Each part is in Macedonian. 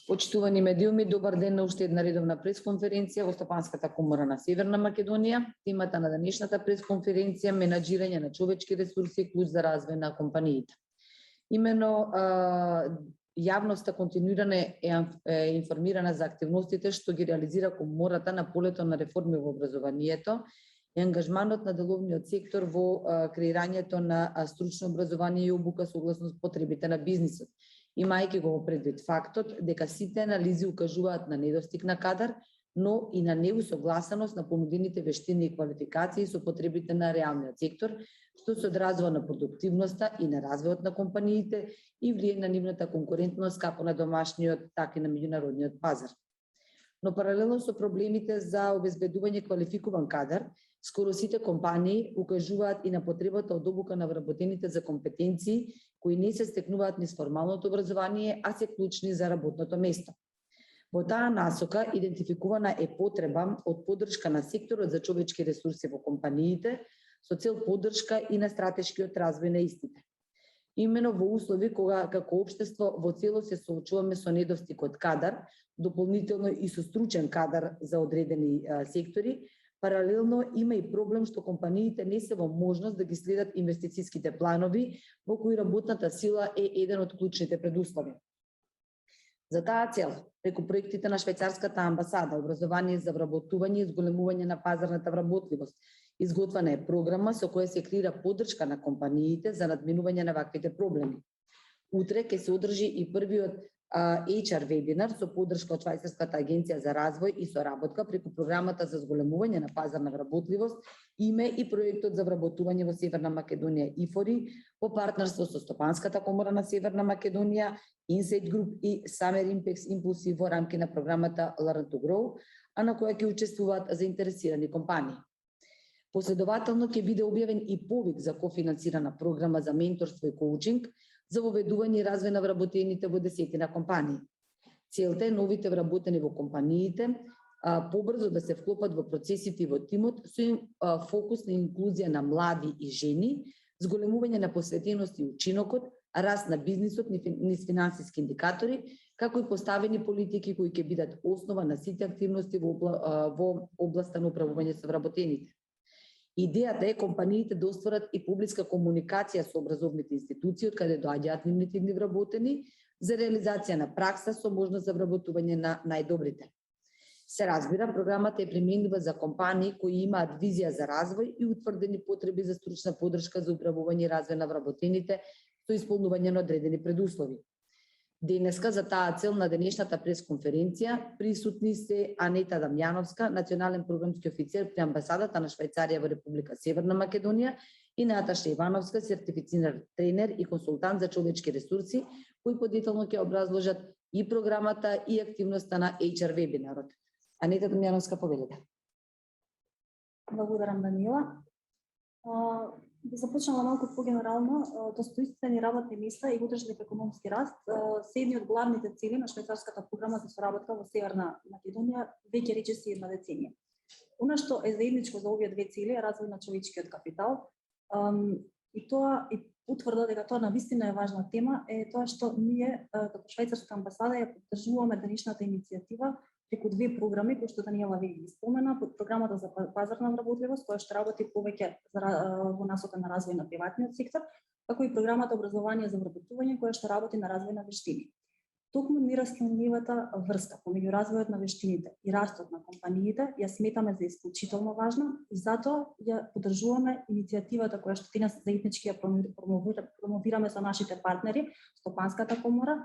Почитувани медиуми, добар ден на уште една редовна пресконференција во Стопанската комора на Северна Македонија. Темата на денешната пресконференција менаџирање на човечки ресурси и клуч за развој на компаниите. Имено јавноста континуирано е информирана за активностите што ги реализира комората на полето на реформи во образованието и ангажманот на деловниот сектор во креирањето на стручно образование и обука согласно потребите на бизнисот. Имајќи го предвид фактот дека сите анализи укажуваат на недостиг на кадар, но и на неусогласеност на понудените вештини и квалификации со потребите на реалниот сектор, што се одразува на продуктивноста и на развојот на компаниите и влијае на нивната конкурентност како на домашниот, така и на меѓународниот пазар. Но паралелно со проблемите за обезбедување квалификуван кадар, скоро сите компании укажуваат и на потребата од обука на вработените за компетенции кои не се стекнуваат низ формалното образование, а се клучни за работното место. Во таа насока идентификувана е потреба од поддршка на секторот за човечки ресурси во компаниите со цел поддршка и на стратешкиот развој на истите. Имено во услови кога како општество во целост се соочуваме со недостиг од кадар, дополнително и со стручен кадар за одредени сектори, паралелно има и проблем што компаниите не се во можност да ги следат инвестицијските планови, во кои работната сила е еден од клучните предуслови. За таа цел, преку проектите на швајцарската амбасада, образование за вработување и зголемување на пазарната вработливост, изготвена е програма со која се креира поддршка на компаниите за надминување на ваквите проблеми. Утре ќе се одржи и првиот HR вебинар со поддршка од Швајцарската агенција за развој и соработка преку програмата за зголемување на пазарна вработливост, име и проектот за вработување во Северна Македонија ИФОРИ во партнерство со Стопанската комора на Северна Македонија, Insight Group и Summer Impex Impulse во рамки на програмата Learn to Grow, а на која ќе учествуваат заинтересирани компании. Последователно ќе биде објавен и повик за кофинансирана програма за менторство и коучинг за воведување и развој на вработените во десетина компании. Целта е новите вработени во компаниите побрзо да се вклопат во процесите и во тимот со фокус на инклузија на млади и жени, зголемување на посветеност и учинокот, раст на бизнисот низ финансиски индикатори, како и поставени политики кои ќе бидат основа на сите активности во областа на управување со вработените. Идејата е компаниите да остварат и публичка комуникација со образовните институции од каде доаѓаат нивните вработени за реализација на пракса со можност за вработување на најдобрите. Се разбира, програмата е применлива за компании кои имаат визија за развој и утврдени потреби за стручна поддршка за управување и развој на вработените со исполнување на одредени предуслови. Денеска за таа цел на денешната пресконференција присутни се Анета Дамјановска, национален програмски офицер при амбасадата на Швајцарија во Република Северна Македонија, и Наташа Ивановска, сертифициран тренер и консултант за човечки ресурси, кои подетално ќе образложат и програмата и активноста на HR вебинарот. Анета Дамјановска, повелете. Благодарам, Данила. Да започнала малку по-генерално, достоинствени работни места и утрешниот економски раст се едни од главните цели на швајцарската програма за соработка во Северна Македонија веќе речиси една деценија. Она што е заедничко за овие две цели е развој на човечкиот капитал, и тоа и утврда дека тоа навистина е важна тема е тоа што ние како швајцарска амбасада ја поддржуваме денешната иницијатива преку две програми кои што Даниела веќе ги спомена, под програмата за пазарна вработливост која што работи повеќе во насока на развој на приватниот сектор, како и програмата образование за вработување која што работи на развој на вештини. Токму нераскинливата врска помеѓу развојот на вештините и растот на компаниите ја сметаме за исклучително важна и затоа ја поддржуваме иницијативата која што денес заеднички ја промовираме со нашите партнери, Стопанската комора,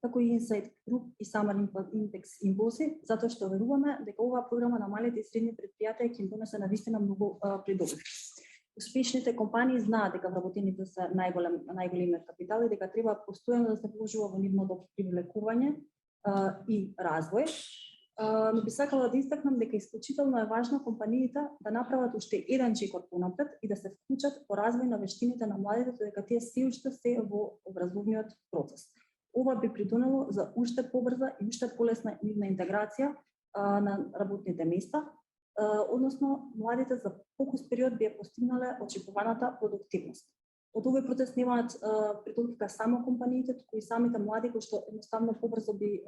како и Insight Group и Summer Impex Impulse, затоа што веруваме дека оваа програма на малите и средни предпријатија ќе им донесе навистина многу придобив. Успешните компании знаат дека вработените се најголемиот капитал и дека треба постојано да се вложува во нивното привлекување и развој. Но би сакала да истакнам дека исклучително е важно компаниите да направат уште еден чекор понапред и да се вклучат во развој на вештините на младите, дека тие се уште се во образовниот процес. Ова би придонело за уште побрза и уште полесна нивна интеграција на работните места, односно младите за покус период би ја постигнале очекуваната продуктивност. од овој процес немаат притолкика само компаниите, туку и самите млади кои што едноставно побрзо би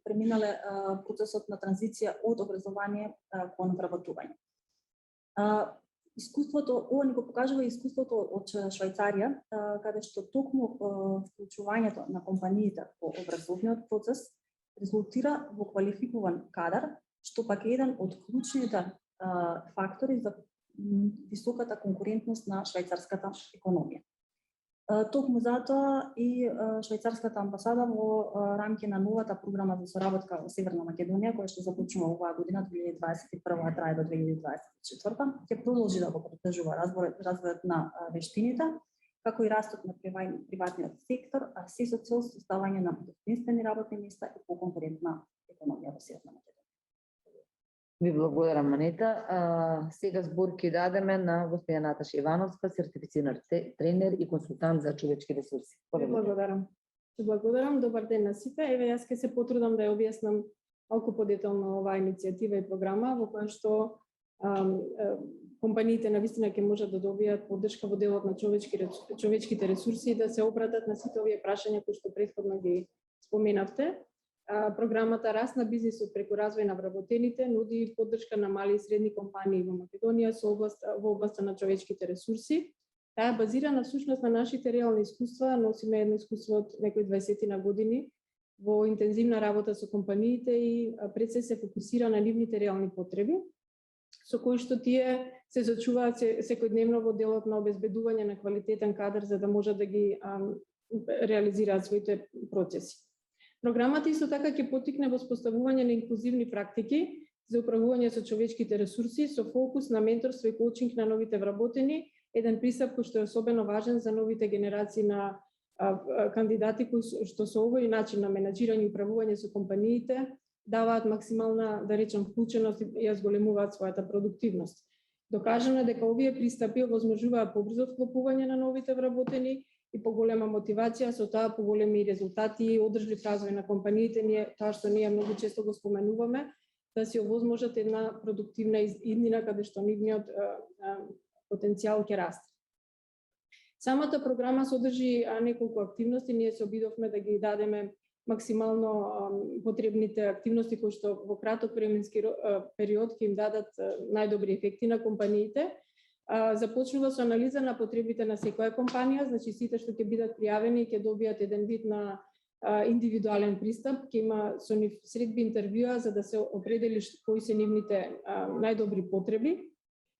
преминале процесот на транзиција од образование кон вработување. Искуството, ова ни го покажува искуството од Швајцарија, каде што токму вклучувањето на компаниите во образовниот процес резултира во квалификуван кадар, што пак е еден од клучните фактори за високата конкурентност на швајцарската економија. Токму затоа и швајцарската амбасада во рамки на новата програма за соработка во Северна Македонија, која што започнува оваа година 2021, а трае до 2024, ќе продолжи да го продолжува развојот на вештините, како и растот на приватниот сектор, а се со цел создавање на достоинствени работни места и поконкурентна економија во Северна Македонија. Ви благодарам, Манета. Сега збор ќе дадеме на господја Наташа Ивановска, сертифициран тренер и консултант за човечки ресурси. Благодарам. Благодарам, добар ден на сите. Еве, јас ќе се потрудам да ја објаснам малку подетално оваа иницијатива и програма во која што компаниите навистина ќе можат да добијат поддршка во делот на човечките ресурси и да се обратат на сите овие прашања кои што претходно ги споменавте. Програмата Раст на бизнисот преку развој на вработените нуди поддршка на мали и средни компании во Македонија во областа на човечките ресурси. Таа е базирана всушност на нашите реални искуства, носиме едно искуство од некои 20 на години во интензивна работа со компаниите и пред се фокусира на нивните реални потреби, со кои што тие се зачуваат секојдневно во делот на обезбедување на квалитетен кадар за да можат да ги реализираат своите процеси. Програмата исто така ќе поттикне воспоставување на инклузивни практики за управување со човечките ресурси со фокус на менторство и коучинг на новите вработени, еден пристап кој што е особено важен за новите генерации на кандидати кои што со овој начин на менаџирање и управување со компаниите даваат максимална, да речем, вклученост и ја зголемуваат својата продуктивност. Докажано е дека овие пристапи овозможуваат побрзо вклопување на новите вработени и поголема мотивација, со тоа поголеми резултати и одржлив развој на компаниите, тоа што ние многу често го споменуваме, да си овозможат една продуктивна иднина каде што нивниот потенцијал ќе расте. Самата програма содржи неколку активности, ние се обидовме да ги дадеме максимално потребните активности кои што во краток временски период ќе им дадат најдобри ефекти на компаниите. Започнува со анализа на потребите на секоја компанија, значи сите што ќе бидат пријавени ќе добијат еден вид на индивидуален пристап, ќе има со нив средби интервјуа за да се определи кои се нивните најдобри потреби.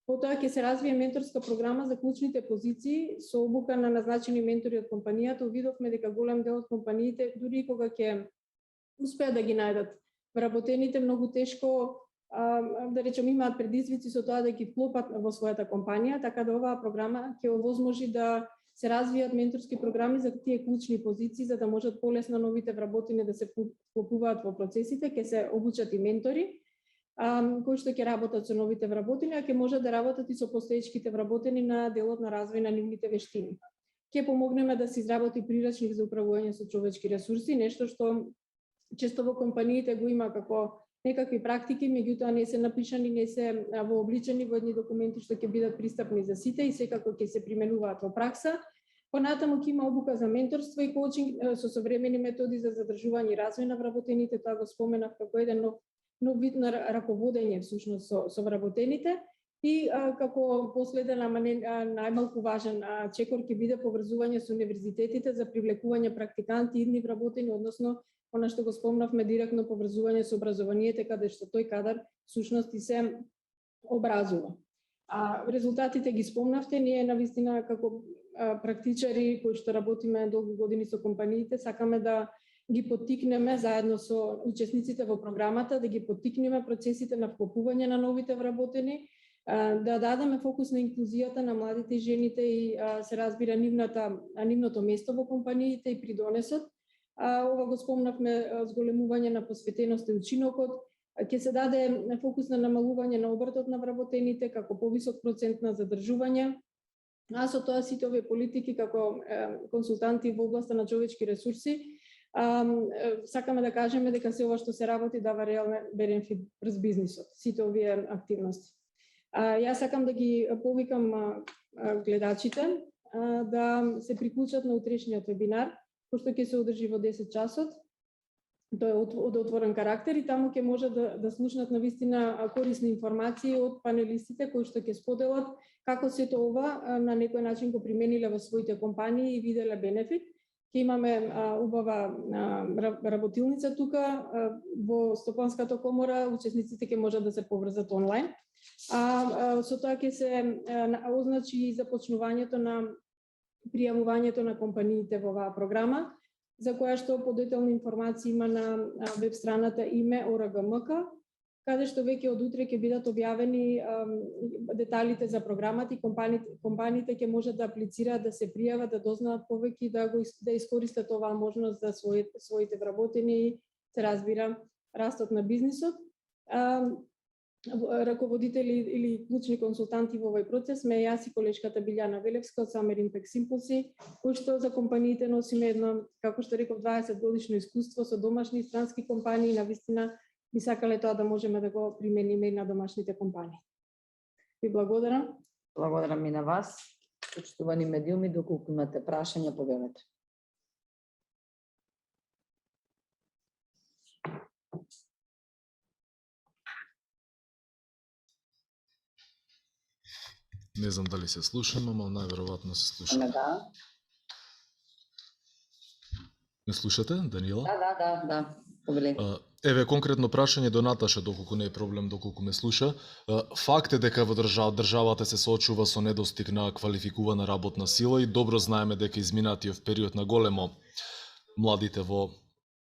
Потоа ќе се развие менторска програма за клучните позиции со обука на назначени ментори од компанијата. Увидовме дека голем дел од компаниите, дури кога ќе успеат да ги најдат вработените, многу тешко да речем имаат предизвици со тоа да ги вклопат во својата компанија, така да оваа програма ќе овозможи да се развијат менторски програми за тие клучни позиции за да можат полесно новите вработени да се вклопуваат во процесите, ќе се обучат и ментори кои што ќе работат со новите вработени, а ќе можат да работат и со постоечките вработени на делот на развој на нивните вештини. Ќе помогнеме да се изработи прирачник за управување со човечки ресурси, нешто што често во компаниите го има како некакви практики, меѓутоа не се напишани, не се вообличени во едни документи што ќе бидат пристапни за сите и секако ќе се применуваат во пракса. Понатаму ќе има обука за менторство и коучинг со современи методи за задржување и развој на вработените, тоа го споменав како еден нов вид на раководење всушност со вработените и како последен, ама не најмалку важен чекор ќе биде поврзување со универзитетите за привлекување практиканти и идни вработени, односно она што го спомнавме директно поврзување со образованието, каде што тој кадар всушност и се образува. Резултатите ги спомнавте, ние навистина како практичари кои што работиме долги години со компаниите, сакаме да ги поттикнеме заедно со учесниците во програмата, да ги поттикнеме процесите на вклопување на новите вработени, да дадеме фокус на инклузијата на младите и жените и се разбира нивното место во компаниите и придонесот. Ова го спомнавме зголемување на посветеност и учинокот, ќе се даде фокус на намалување на обртот на вработените како повисок процент на задржување, а со тоа сите овие политики како консултанти во областа на човечки ресурси сакаме да кажеме дека се ова што се работи дава реален бенефит врз бизнисот, сите овие активности. Јас сакам да ги повикам гледачите да се приклучат на утрешниот вебинар, кој што ќе се одржи во 10 часот. Тој е од отворен карактер и таму ќе може да слушнат навистина корисни информации од панелистите кои што ќе споделат како сето ова на некој начин го примениле во своите компании и виделе бенефит. Ќе имаме убава работилница тука во Стопанската комора, учесниците ќе можат да се поврзат онлайн. Со тоа ќе се означи и започнувањето на пријавувањето на компаниите во оваа програма, за која што подетелни информации има на веб страната ime.org.mk, каде што веќе од утре ќе бидат објавени деталите за програмата и компаниите ќе можат да аплицираат, да се пријават, да дознаат повеќе и да искористат оваа можност за своите вработени и се разбира растот на бизнисот. Раководители или клучни консултанти во овој процес ме јас и колешката Билјана Велевска од Summer Impact Impulse, кој што за компаниите носиме едно, како што реков, 20 годишно искуство со домашни и странски компании, навистина би сакале тоа да можеме да го примениме и на домашните компании. Ви благодарам. Благодарам и на вас. Почитувани медиуми, доколку имате прашања, повелете. Не знам дали се слушаме, ама најверојатно се слушаме. Да. Не слушате, Даниела? Да. Повелете. Еве конкретно прашање до Наташа, доколку не е проблем, доколку ме слуша. Факт е дека во државата се соочува со недостиг на квалификувана работна сила и добро знаеме дека изминатиот период на големо младите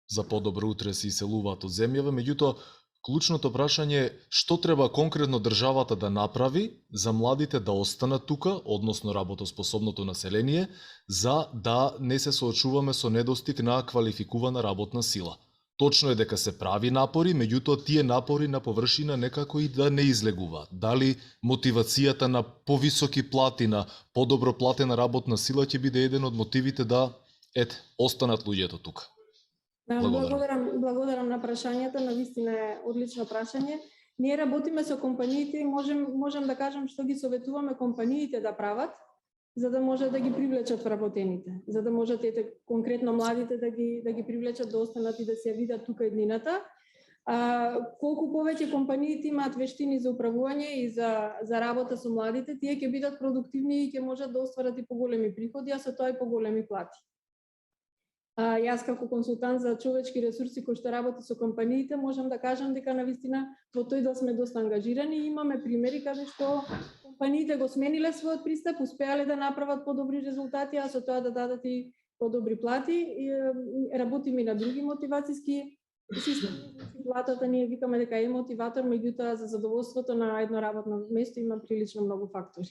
за подобро утре се иселуваат од земјава, меѓутоа клучното прашање е што треба конкретно државата да направи за младите да останат тука, односно работоспособното население, за да не се соочуваме со недостиг на квалификувана работна сила. Точно е дека се прави напори, меѓутоа тие напори на површина некако и да не излегуваат. Дали мотивацијата на повисоки плати, на подобро платена работна сила ќе биде еден од мотивите да останат луѓето тука? Благодарам на прашањето, навистина е одлично прашање. Ние работиме со компаниите и можем да кажем што ги советуваме компаниите да прават, за да може да ги привлечат вработените, за да можат конкретно младите да ги привлечат да останат и да се видат тука еднината. Колку повеќе компаниите имаат вештини за управување и за работа со младите, тие ќе бидат продуктивни и ќе можат да остварат и поголеми приходи, а со тоа и поголеми плати. Јас како консултант за човечки ресурси кој што работи со компаниите, можам да кажам дека навистина во тој дел сме доста ангажирани и имаме примери каде што компаниите го смениле својот пристап, успеале да направат подобри резултати, а со тоа да дадат и подобри плати. Работиме и на други мотивацијски системи. Платата ние викаме дека е мотиватор, меѓутоа за задоволството на едно работно место има прилично многу фактори.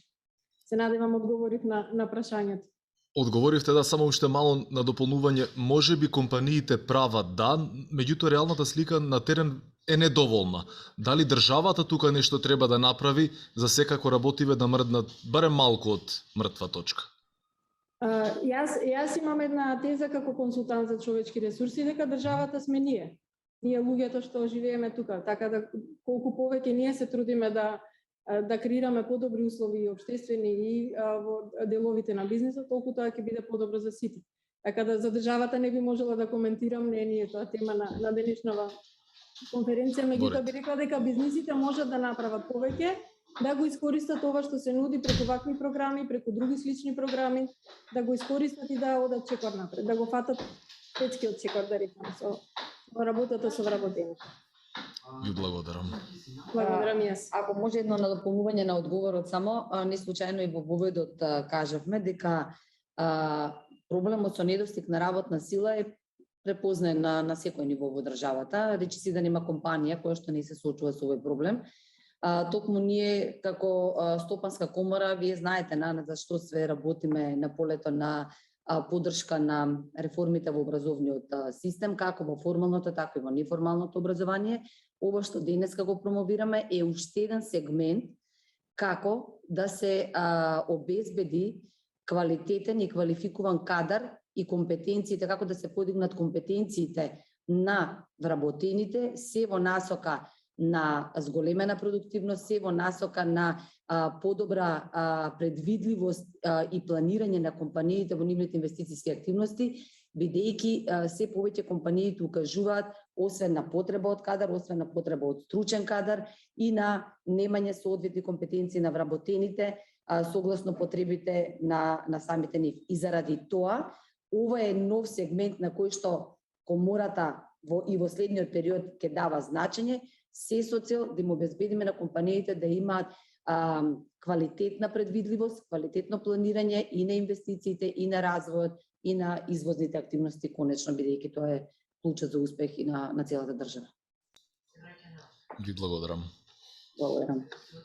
Се надевам одговорив на прашањето. Одговоривте да, само уште мало на дополнување. Може би компаниите прават да, меѓутоа реалната слика на терен е недоволна. Дали државата тука нешто треба да направи за секако работиве да мрднат барем малку од мртва точка? Јас имам една теза како консултант за човечки ресурси дека државата сме ние. Ние луѓето што живееме тука, така да колку повеќе ние се трудиме да креираме подобри услови општествени и во деловите на бизнисот, толку тоа ќе биде подобро за сите. Така да за државата не би можела да коментирам, не е тоа тема на денешнава конференција, меѓутоа би рекла дека бизнисите можат да направат повеќе, да го искористат ова што се нуди преку вакви програми, преку други слични програми, да го искористат и да одат чекор напред, да го фатат печкиот чекор, да рекам, со работата со вработените. Ви благодарам. Благодарам јас. Ако може едно надополнување на одговорот само, не случајно и во воведот кажавме дека проблемот со недостиг на работна сила е препознаен на секој ниво во државата. Речи си да нема компанија која што не се соочува со овој проблем. Токму ние како Стопанска комора, вие знаете за што све работиме на полето на поддршка на реформите во образовниот систем, како во формалното, така и во неформалното образование. Ова што денеска го промовираме е уште еден сегмент како да се обезбеди квалитетен и квалификуван кадар и компетенциите, како да се подигнат компетенциите на вработените, се во насока на зголемена продуктивност, се во насока на подобра предвидливост и планирање на компаниите во нивните инвестициски активности, бидејќи се повеќе компаниите укажуваат освен на потреба од кадар, освен на потреба од стручен кадар и на немање соодветни компетенции на вработените согласно потребите на самите нив. И заради тоа, ова е нов сегмент на кој што комората и во следниот период ќе дава значење, се со цел да им обезбедиме на компаниите да имаат квалитетна предвидливост, квалитетно планирање и на инвестициите, и на развојот, и на извозните активности, конечно, бидејќи тоа е клучот за успех и на целата држава. Ви благодарам. Благодарам.